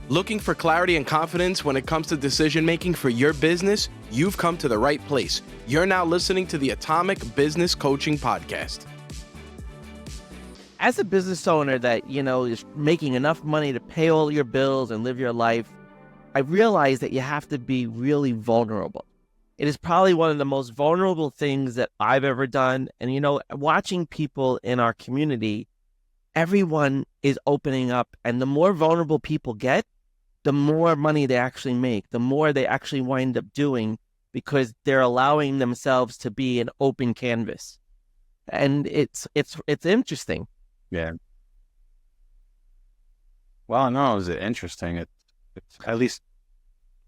Looking for clarity and confidence when it comes to decision making for your business? You've come to the right place. You're now listening to the Atomic Business Coaching Podcast. As a business owner that, is making enough money to pay all your bills and live your life, I realized that you have to be really vulnerable. It is probably one of the most vulnerable things that I've ever done. And, watching people in our community, everyone is opening up. And the more vulnerable people get, the more money they actually make, the more they actually wind up doing, because they're allowing themselves to be an open canvas. And it's interesting. Yeah. Well, no, is it interesting? It's at least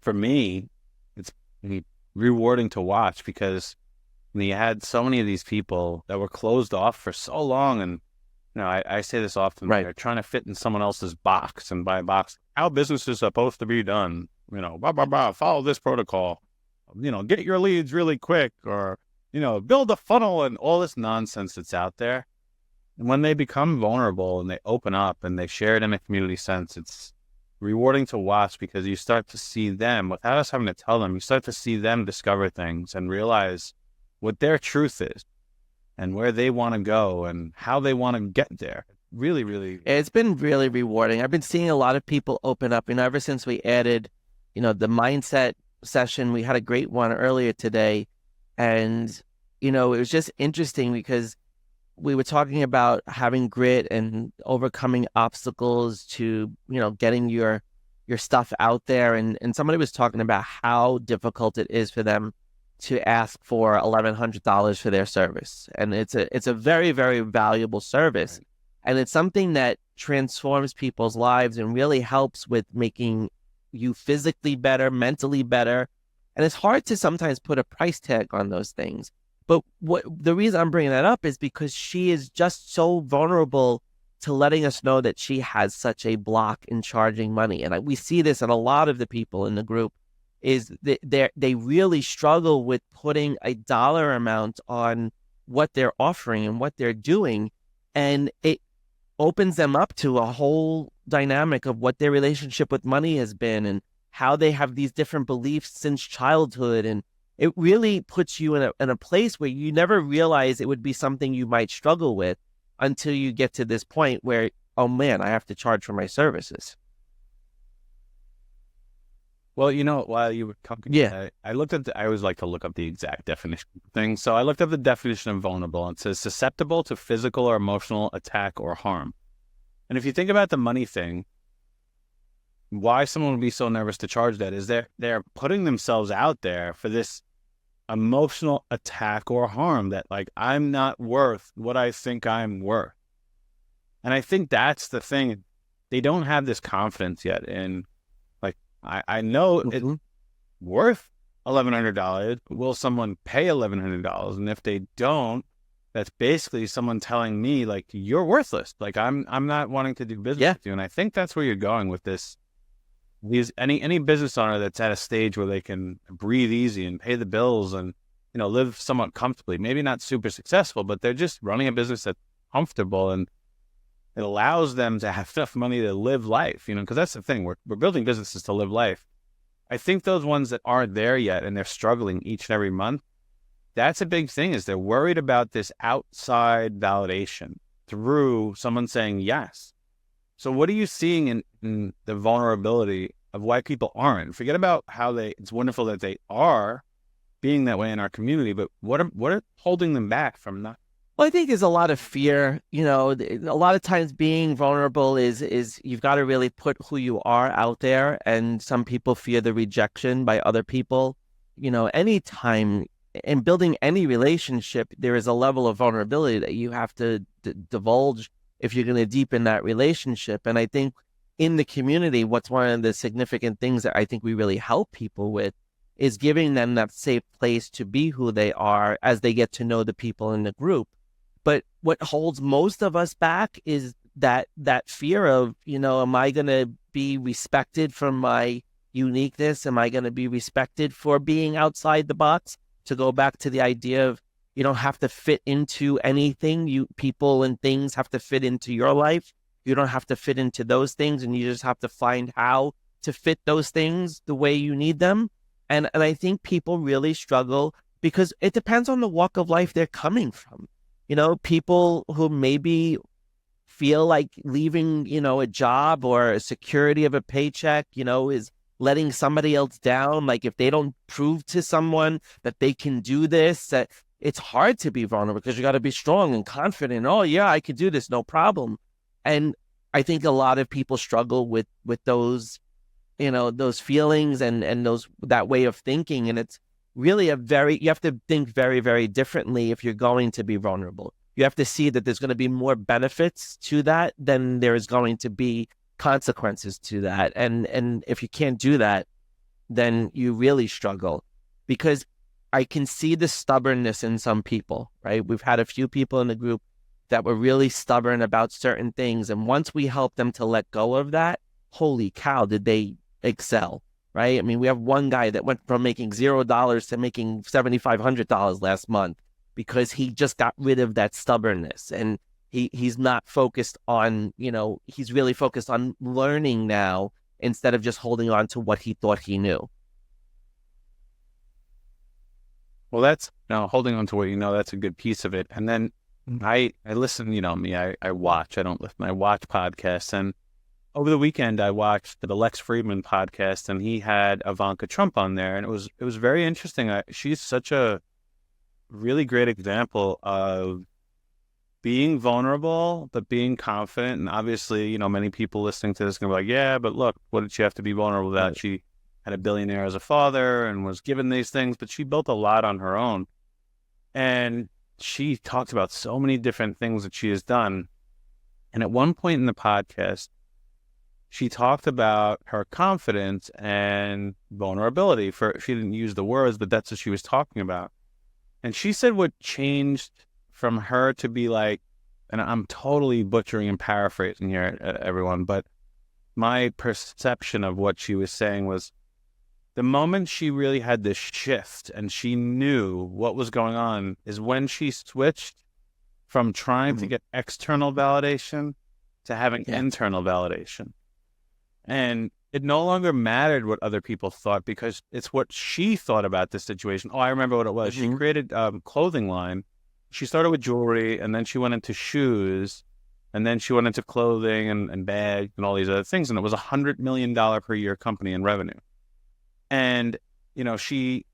for me, it's rewarding to watch, because you had so many of these people that were closed off for so long. And I say this often, right? They're trying to fit in someone else's box, and by box, how business is supposed to be done. Follow this protocol. Get your leads really quick, or build a funnel, and all this nonsense that's out there. And when they become vulnerable and they open up and they share it in a community sense, it's rewarding to watch, because you start to see them, without us having to tell them, you start to see them discover things and realize what their truth is and where they want to go and how they want to get there. Really, really. It's been really rewarding. I've been seeing a lot of people open up, ever since we added, the mindset session. We had a great one earlier today. And, it was just interesting because we were talking about having grit and overcoming obstacles to, getting your stuff out there. And somebody was talking about how difficult it is for them to ask for $1,100 for their service. And it's a very, very valuable service. Right. And it's something that transforms people's lives and really helps with making you physically better, mentally better. And it's hard to sometimes put a price tag on those things. But the reason I'm bringing that up is because she is just so vulnerable to letting us know that she has such a block in charging money. And we see this in a lot of the people in the group, is that they really struggle with putting a dollar amount on what they're offering and what they're doing. And it opens them up to a whole dynamic of what their relationship with money has been and how they have these different beliefs since childhood. And it really puts you in a place where you never realize it would be something you might struggle with until you get to this point where, oh man, I have to charge for my services. Well, while you were talking, I looked at I always like to look up the exact definition of things. So I looked up the definition of vulnerable, and it says susceptible to physical or emotional attack or harm. And if you think about the money thing, why someone would be so nervous to charge that is they're putting themselves out there for this emotional attack or harm, that I'm not worth what I think I'm worth. And I think that's the thing. They don't have this confidence yet in, I know it's worth $1,100. Will someone pay $1,100? And if they don't, that's basically someone telling me you're worthless. I'm not wanting to do business with you. And I think that's where you're going with this. Any business owner that's at a stage where they can breathe easy and pay the bills and live somewhat comfortably, maybe not super successful, but they're just running a business that's comfortable, and it allows them to have enough money to live life, because that's the thing. We're building businesses to live life. I think those ones that aren't there yet and they're struggling each and every month, that's a big thing, is they're worried about this outside validation through someone saying yes. So what are you seeing in the vulnerability of why people aren't? Forget about how it's wonderful that they are being that way in our community, but what are holding them back from not? Well, I think there's a lot of fear. A lot of times being vulnerable is you've got to really put who you are out there. And some people fear the rejection by other people. Anytime in building any relationship, there is a level of vulnerability that you have to divulge if you're going to deepen that relationship. And I think in the community, what's one of the significant things that I think we really help people with is giving them that safe place to be who they are as they get to know the people in the group. But what holds most of us back is that fear of, am I going to be respected for my uniqueness? Am I going to be respected for being outside the box? To go back to the idea of, you don't have to fit into anything. People and things have to fit into your life. You don't have to fit into those things, and you just have to find how to fit those things the way you need them. And I think people really struggle because it depends on the walk of life they're coming from. People who maybe feel like leaving, a job or a security of a paycheck, is letting somebody else down. Like if they don't prove to someone that they can do this, that it's hard to be vulnerable because you got to be strong and confident. Oh yeah, I could do this, no problem. And I think a lot of people struggle with those, those feelings and that way of thinking. And it's really you have to think very, very differently if you're going to be vulnerable. You have to see that there's going to be more benefits to that than there is going to be consequences to that. And if you can't do that, then you really struggle, because I can see the stubbornness in some people, right? We've had a few people in the group that were really stubborn about certain things. And once we help them to let go of that, holy cow, did they excel, right? I mean, we have one guy that went from making $0 to making $7,500 last month because he just got rid of that stubbornness. And he's not focused on, he's really focused on learning now instead of just holding on to what he thought he knew. Well, that's holding on to what that's a good piece of it. And then I listen, me, I watch, I don't listen, I watch podcasts. And over the weekend, I watched the Lex Friedman podcast, and he had Ivanka Trump on there. And it was very interesting. She's such a really great example of being vulnerable, but being confident. And obviously, many people listening to this are going to be like, yeah, but look, what did she have to be vulnerable about? She had a billionaire as a father and was given these things, but she built a lot on her own. And she talked about so many different things that she has done. And at one point in the podcast, she talked about her confidence and vulnerability. She didn't use the words, but that's what she was talking about. And she said what changed from her to be like, and I'm totally butchering and paraphrasing here, everyone, but my perception of what she was saying was, the moment she really had this shift and she knew what was going on is when she switched from trying to get external validation to having internal validation. And it no longer mattered what other people thought, because it's what she thought about this situation. Oh, I remember what it was. She created a clothing line. She started with jewelry, and then she went into shoes, and then she went into clothing and bags and all these other things. And it was $100 million per year company in revenue. And, she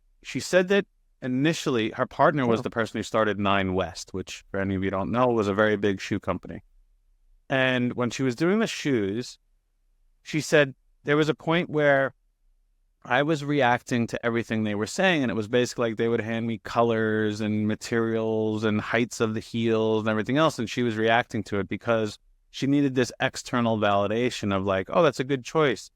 said that initially her partner was the person who started 9 West, which, for any of you who don't know, was a very big shoe company. And when she was doing the shoes, she said, there was a point where I was reacting to everything they were saying. And it was basically like they would hand me colors and materials and heights of the heels and everything else. And she was reacting to it because she needed this external validation of like, oh, that's a good choice.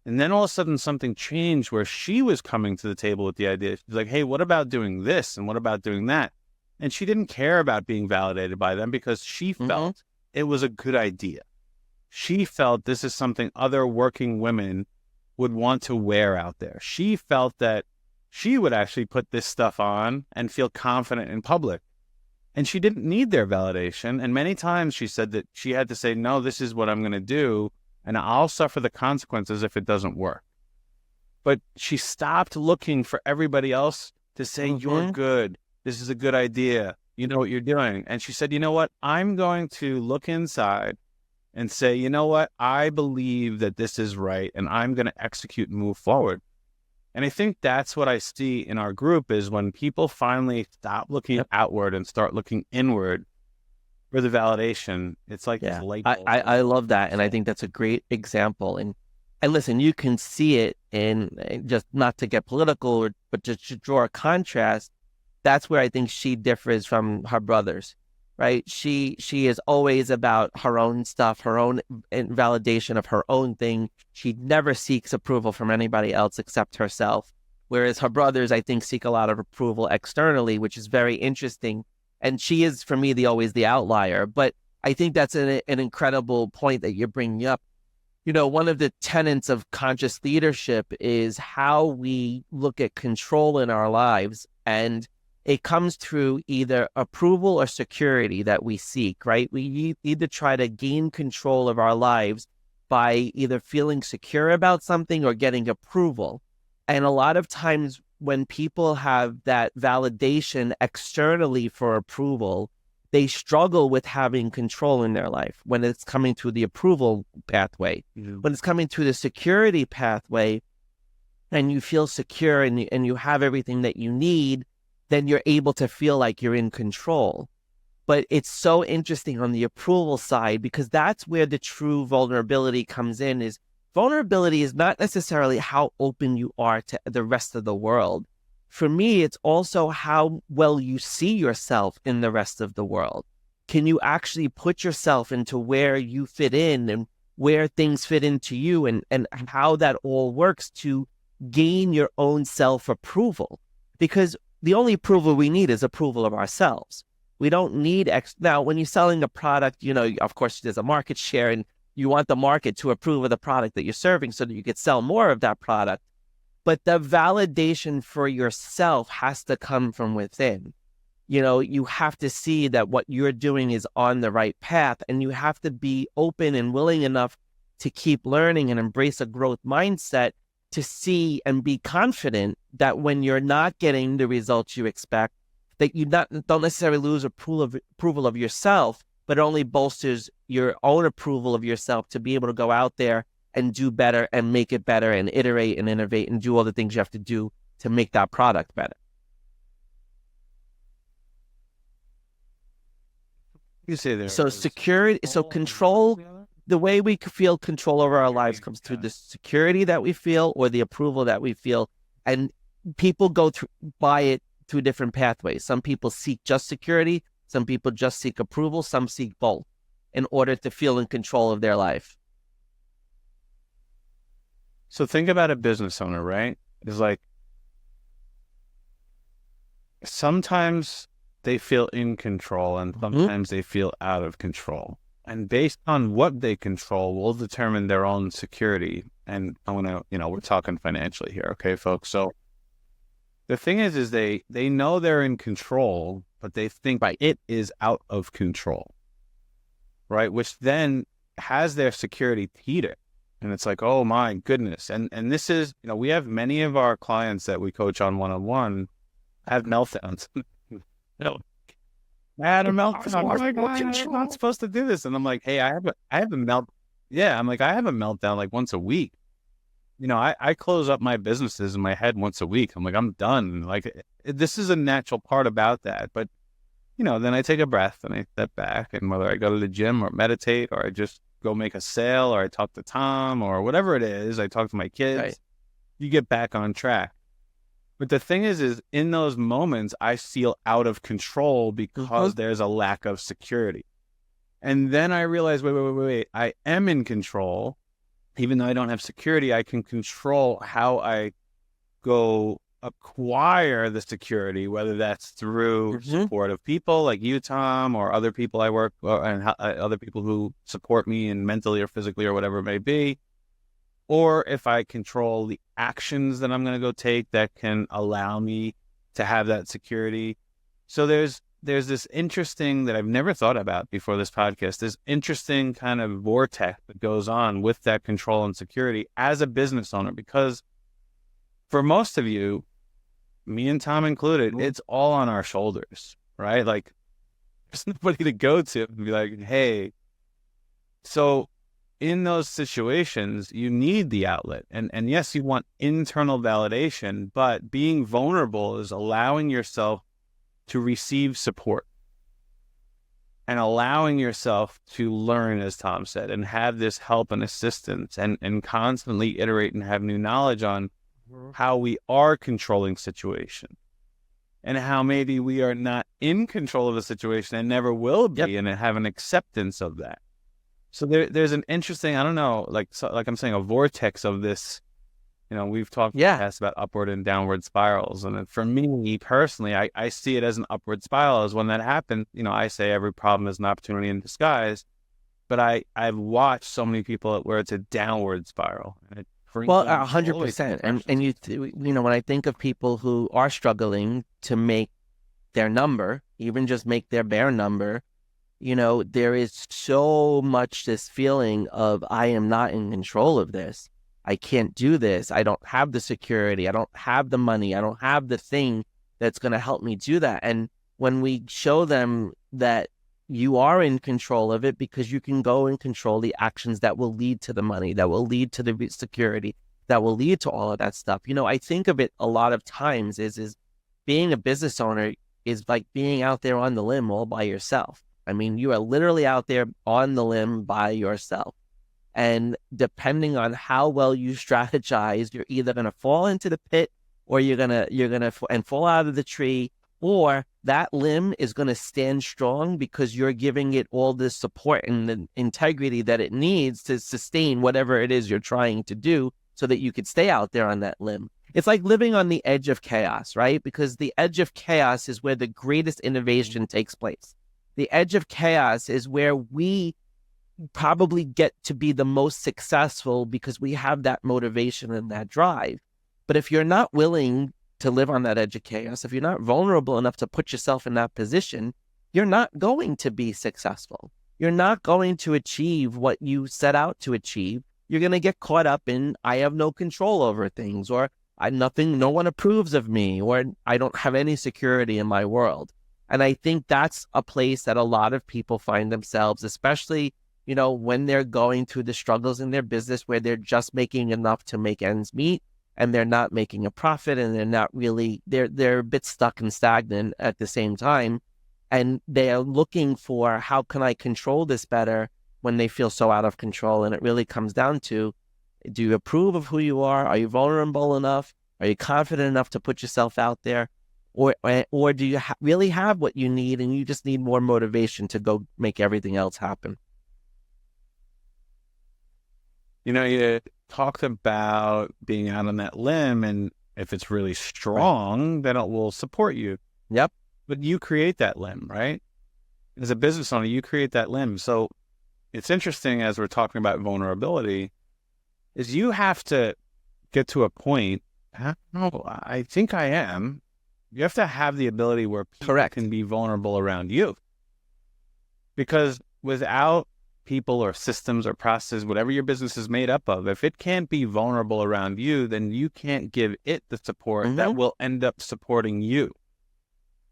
And then all of a sudden something changed where she was coming to the table with the idea. She's like, hey, what about doing this? And what about doing that? And she didn't care about being validated by them because she felt it was a good idea. She felt this is something other working women would want to wear out there. She felt that she would actually put this stuff on and feel confident in public. And she didn't need their validation. And many times she said that she had to say, no, this is what I'm going to do, and I'll suffer the consequences if it doesn't work. But she stopped looking for everybody else to say, you're good. This is a good idea. You know what you're doing. And she said, you know what? I'm going to look inside and say, you know what? I believe that this is right, and I'm going to execute and move forward. And I think that's what I see in our group is when people finally stop looking outward and start looking inward for the validation. It's like this light bulb. I love that. And I think that's a great example. And listen, you can see it in, just not to get political, but just to draw a contrast. That's where I think she differs from her brothers, right? She is always about her own stuff, her own validation of her own thing. She never seeks approval from anybody else except herself. Whereas her brothers, I think, seek a lot of approval externally, which is very interesting. And she is, for me, always the outlier. But I think that's an incredible point that you're bringing up. One of the tenets of conscious leadership is how we look at control in our lives. And it comes through either approval or security that we seek, right? We either try to gain control of our lives by either feeling secure about something or getting approval. And a lot of times when people have that validation externally for approval, they struggle with having control in their life when it's coming to the approval pathway. Mm-hmm. When it's coming to the security pathway and you feel secure and you have everything that you need, then you're able to feel like you're in control. But it's so interesting on the approval side, because that's where the true vulnerability comes in. Is vulnerability is not necessarily how open you are to the rest of the world. For me, it's also how well you see yourself in the rest of the world. Can you actually put yourself into where you fit in and where things fit into you, and how that all works to gain your own self-approval? Because the only approval we need is approval of ourselves. We don't need now, when you're selling a product, you know, of course, there's a market share and you want the market to approve of the product that you're serving so that you could sell more of that product. But the validation for yourself has to come from within. You know, you have to see that what you're doing is on the right path, and you have to be open and willing enough to keep learning and embrace a growth mindset to see and be confident that when you're not getting the results you expect, that you don't necessarily lose approval of yourself, but it only bolsters your own approval of yourself to be able to go out there and do better and make it better and iterate and innovate and do all the things you have to do to make that product better. You say there. So security, so control, the way we feel control over our lives comes through the security that we feel or the approval that we feel. And people go by it through different pathways. Some people seek just security. Some people just seek approval. Some seek both in order to feel in control of their life. So think about a business owner, right? It's like sometimes they feel in control and sometimes they feel out of control. And based on what they control will determine their own security. And I want to, we're talking financially here, okay, folks? So the thing is they know they're in control, but they think it is out of control, right? Which then has their security teeter. And it's like, oh my goodness. And this is, we have many of our clients that we coach on one-on-one have meltdowns. I had a meltdown. I'm like, I'm not supposed to do this. And I'm like, hey, I have a melt. Yeah. I'm like, I have a meltdown like once a week. I close up my businesses in my head once a week. I'm like, I'm done. Like, this is a natural part about that. But, then I take a breath and I step back, and whether I go to the gym or meditate, or I just go make a sale, or I talk to Tom, or whatever it is, I talk to my kids, you get back on track. But the thing is in those moments, I feel out of control because there's a lack of security. And then I realize, wait, I am in control. Even though I don't have security, I can control how I go acquire the security, whether that's through support of people like you, Tom, or other people I work with, and other people who support me and mentally or physically or whatever it may be. Or if I control the actions that I'm going to go take that can allow me to have that security. So there's this interesting, that I've never thought about before this podcast, this interesting kind of vortex that goes on with that control and security as a business owner, because for most of you, me and Tom included, it's all on our shoulders, right? Like, there's nobody to go to and be like, hey. So in those situations, you need the outlet. And yes, you want internal validation, but being vulnerable is allowing yourself to receive support and allowing yourself to learn, as Tom said, and have this help and assistance and constantly iterate and have new knowledge on how we are controlling situation and how maybe we are not in control of a situation and never will be, and have an acceptance of that. So there's an interesting, I don't know, like I'm saying, a vortex of this. We've talked in the past about upward and downward spirals. And for me personally, I see it as an upward spiral. As when that happens, I say every problem is an opportunity in disguise. But I've watched so many people where it's a downward spiral. Well, 100%. And when I think of people who are struggling to make their number, even just make their bare number, there is so much this feeling of I am not in control of this. I can't do this. I don't have the security. I don't have the money. I don't have the thing that's going to help me do that. And when we show them that you are in control of it, because you can go and control the actions that will lead to the money, that will lead to the security, that will lead to all of that stuff. I think of it a lot of times is being a business owner is like being out there on the limb all by yourself. I mean, you are literally out there on the limb by yourself. And depending on how well you strategize, you're either going to fall into the pit, or you're going to fall out of the tree, or that limb is going to stand strong because you're giving it all the support and the integrity that it needs to sustain whatever it is you're trying to do, so that you could stay out there on that limb. It's like living on the edge of chaos, right? Because the edge of chaos is where the greatest innovation takes place. The edge of chaos is where we probably get to be the most successful, because we have that motivation and that drive. But if you're not willing to live on that edge of chaos, if you're not vulnerable enough to put yourself in that position, you're not going to be successful. You're not going to achieve what you set out to achieve. You're going to get caught up in, I have no control over things, or no one approves of me, or I don't have any security in my world. And I think that's a place that a lot of people find themselves, especially, when they're going through the struggles in their business, where they're just making enough to make ends meet, and they're not making a profit, and they're not really, they're a bit stuck and stagnant at the same time. And they are looking for, how can I control this better, when they feel so out of control. And it really comes down to, do you approve of who you are? Are you vulnerable enough? Are you confident enough to put yourself out there? Or do you really have what you need, and you just need more motivation to go make everything else happen? You talked about being out on that limb, and if it's really strong, then it will support you. Yep. But you create that limb, right? As a business owner, you create that limb. So it's interesting, as we're talking about vulnerability, is you have to get to a point, I think I am. You have to have the ability where people can be vulnerable around you. Because without people or systems or processes, whatever your business is made up of, if it can't be vulnerable around you, then you can't give it the support that will end up supporting you.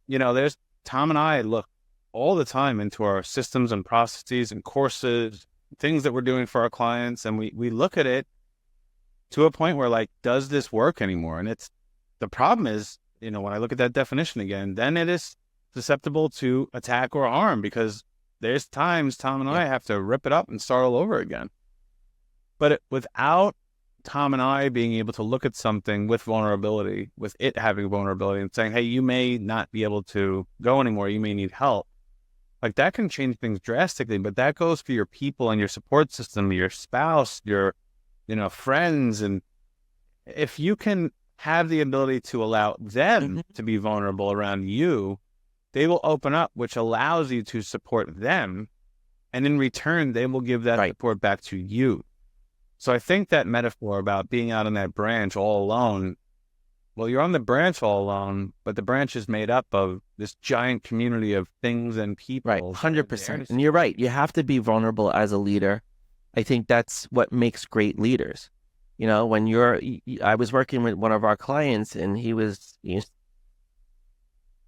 There's Tom and I look all the time into our systems and processes and courses, things that we're doing for our clients, and we look at it to a point where, like, does this work anymore? And the problem is, when I look at that definition again, then it is susceptible to attack or harm, because there's times Tom and I have to rip it up and start all over again. But without Tom and I being able to look at something with vulnerability, with it having vulnerability, and saying, hey, you may not be able to go anymore, you may need help, like, that can change things drastically. But that goes for your people and your support system, your spouse, your friends. And if you can have the ability to allow them to be vulnerable around you, they will open up, which allows you to support them. And in return, they will give that support back to you. So I think that metaphor about being out on that branch all alone, well, you're on the branch all alone, but the branch is made up of this giant community of things and people. Right, 100%. And you're right. You have to be vulnerable as a leader. I think that's what makes great leaders. When I was working with one of our clients, and he was,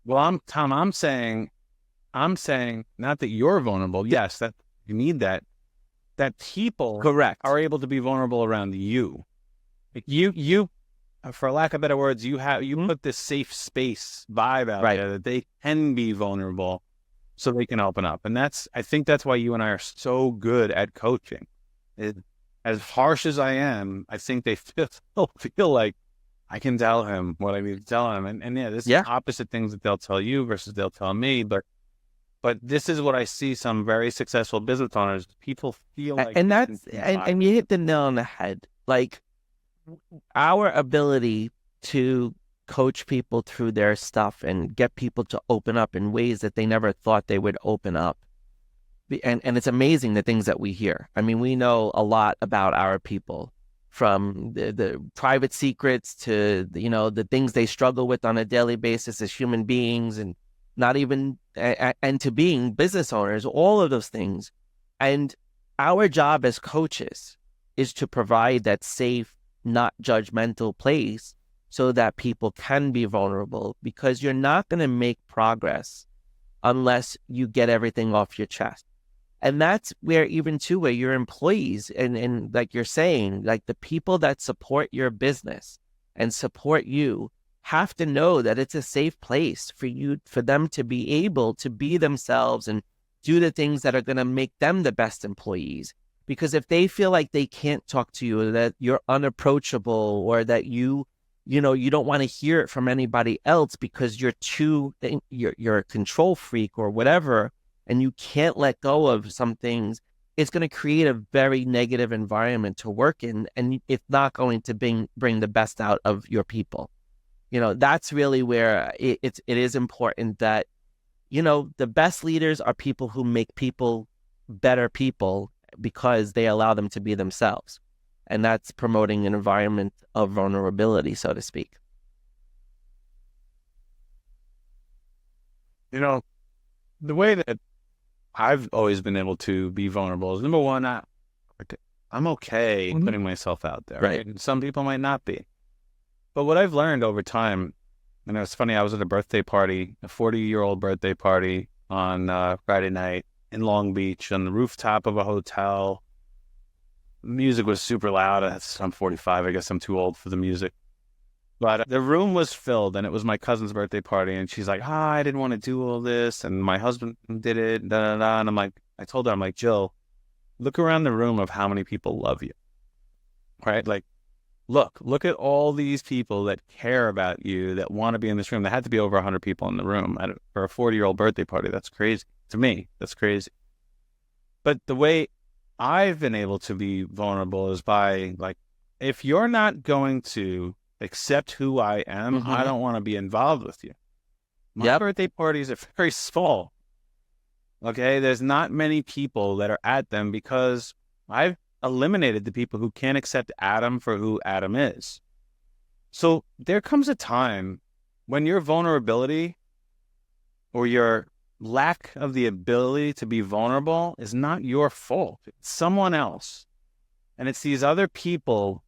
well, I'm saying not that you're vulnerable. Yes, that you need that people are able to be vulnerable around you. You, for lack of better words, you put this safe space vibe out there that they can be vulnerable, so they can open up. And I think that's why you and I are so good at coaching. As harsh as I am, I think they feel like I can tell him what I need to tell him. And this is opposite things that they'll tell you versus they'll tell me. But this is what I see some very successful business owners. People feel like, and you hit the nail on the head. Like, our ability to coach people through their stuff and get people to open up in ways that they never thought they would open up. And it's amazing the things that we hear. I mean, we know a lot about our people, from the private secrets to, the things they struggle with on a daily basis as human beings. And, not even, and to being business owners, all of those things. And our job as coaches is to provide that safe, not judgmental place so that people can be vulnerable, because you're not going to make progress unless you get everything off your chest. And that's where even too, where your employees and like you're saying, like the people that support your business and support you have to know that it's a safe place for them to be able to be themselves and do the things that are going to make them the best employees. Because if they feel like they can't talk to you, or that you're unapproachable, or that you don't want to hear it from anybody else because you're a control freak or whatever, and you can't let go of some things, it's going to create a very negative environment to work in, and it's not going to bring the best out of your people. That's really where it is important that, the best leaders are people who make people better people because they allow them to be themselves. And that's promoting an environment of vulnerability, so to speak. The way that I've always been able to be vulnerable is, number one, I'm okay putting myself out there. Right. And some people might not be. But what I've learned over time, and it's funny, I was at a birthday party, a 40-year-old birthday party on Friday night in Long Beach on the rooftop of a hotel. Music was super loud. I'm 45. I guess I'm too old for the music. But the room was filled, and it was my cousin's birthday party. And she's like, I didn't want to do all this. And my husband did it. And I'm like, I told her, I'm like, Jill, look around the room of how many people love you. Right? Like, look at all these people that care about you, that want to be in this room. There had to be over 100 people in the room for a 40-year-old birthday party. That's crazy. To me, that's crazy. But the way I've been able to be vulnerable is by, like, if you're not going to accept who I am, I don't want to be involved with you. My birthday parties are very small. Okay? There's not many people that are at them because I've eliminated the people who can't accept Adam for who Adam is. So there comes a time when your vulnerability or your lack of the ability to be vulnerable is not your fault. It's someone else. And it's these other people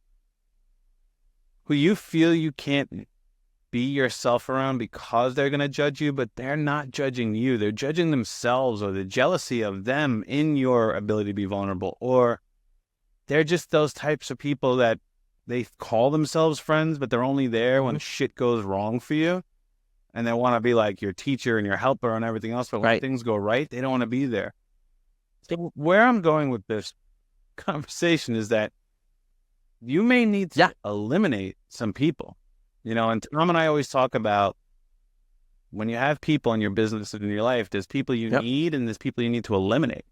who you feel you can't be yourself around because they're going to judge you, but they're not judging you. They're judging themselves, or the jealousy of them in your ability to be vulnerable. Or they're just those types of people that they call themselves friends, but they're only there when shit goes wrong for you. And they want to be like your teacher and your helper and everything else. But when things go right, they don't want to be there. So where I'm going with this conversation is that you may need to eliminate some people. And Tom and I always talk about, when you have people in your business and in your life, there's people you need and there's people you need to eliminate.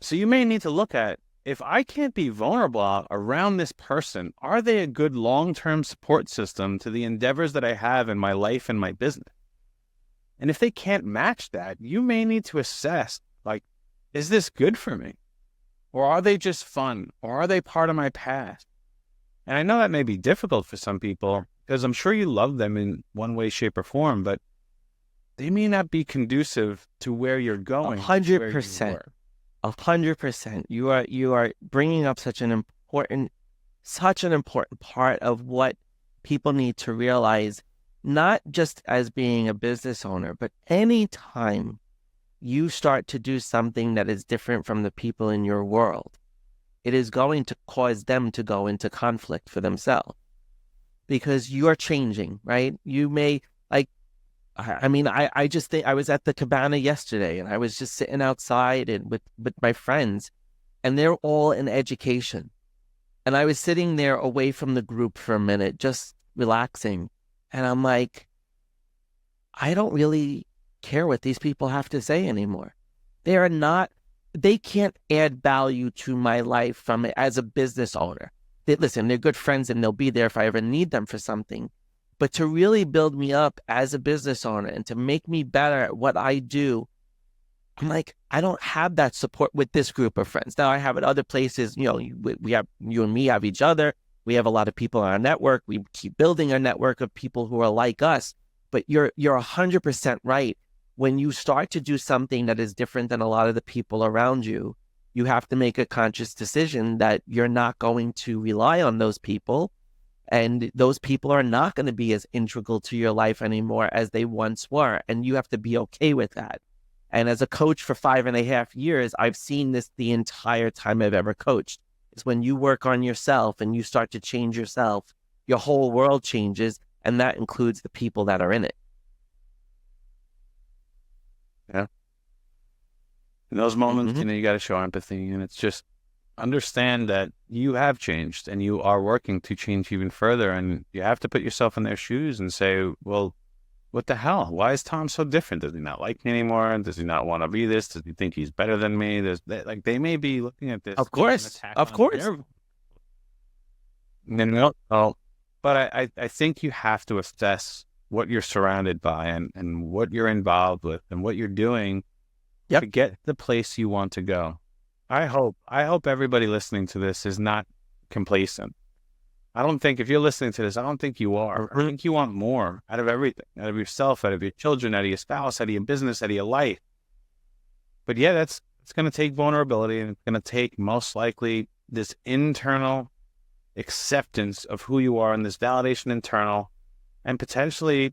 So you may need to look at, if I can't be vulnerable around this person, are they a good long-term support system to the endeavors that I have in my life and my business? And if they can't match that, you may need to assess, like, is this good for me? Or are they just fun? Or are they part of my past? And I know that may be difficult for some people, because I'm sure you love them in one way, shape, or form, but they may not be conducive to where you're going. 100%. 100%. You are bringing up such an important part of what people need to realize, not just as being a business owner, but any time you start to do something that is different from the people in your world, it is going to cause them to go into conflict for themselves, because you are changing, right? You may, like, I just think I was at the cabana yesterday, and I was just sitting outside and with my friends, and they're all in education. And I was sitting there away from the group for a minute, just relaxing. And I'm like, I don't really care what these people have to say anymore. They can't add value to my life as a business owner. They're good friends and they'll be there if I ever need them for something. But to really build me up as a business owner and to make me better at what I do, I'm like, I don't have that support with this group of friends. Now I have it other places. We have, you and me have each other. We have a lot of people on our network. We keep building a network of people who are like us. But you're 100% right. When you start to do something that is different than a lot of the people around you, you have to make a conscious decision that you're not going to rely on those people. And those people are not going to be as integral to your life anymore as they once were. And you have to be okay with that. And as a coach for 5.5 years, I've seen this the entire time I've ever coached. It's when you work on yourself and you start to change yourself, your whole world changes. And that includes the people that are in it. Yeah. In those moments, you got to show empathy, and it's just understand that you have changed and you are working to change even further. And you have to put yourself in their shoes and say, well, what the hell? Why is Tom so different? Does he not like me anymore? Does he not want to be this? Does he think he's better than me? They may be looking at this. Of course. But I think you have to assess what you're surrounded by and what you're involved with and what you're doing to get the place you want to go. I hope everybody listening to this is not complacent. I don't think, if you're listening to this, I don't think you are. I think you want more out of everything, out of yourself, out of your children, out of your spouse, out of your business, out of your life. But yeah, it's going to take vulnerability, and it's going to take most likely this internal acceptance of who you are and this validation internal, and potentially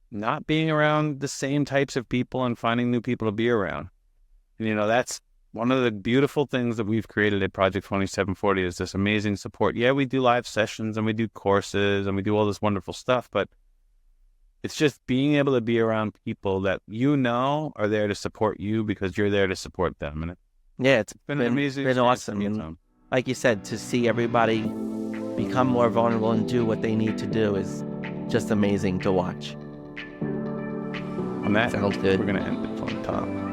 not being around the same types of people and finding new people to be around. And, that's one of the beautiful things that we've created at Project 2740 is this amazing support. Yeah, we do live sessions and we do courses and we do all this wonderful stuff, but it's just being able to be around people that are there to support you because you're there to support them. And it's been amazing. It's been awesome. And like you said, to see everybody become more vulnerable and do what they need to do is just amazing to watch. On that, sounds good. We're going to end it on top.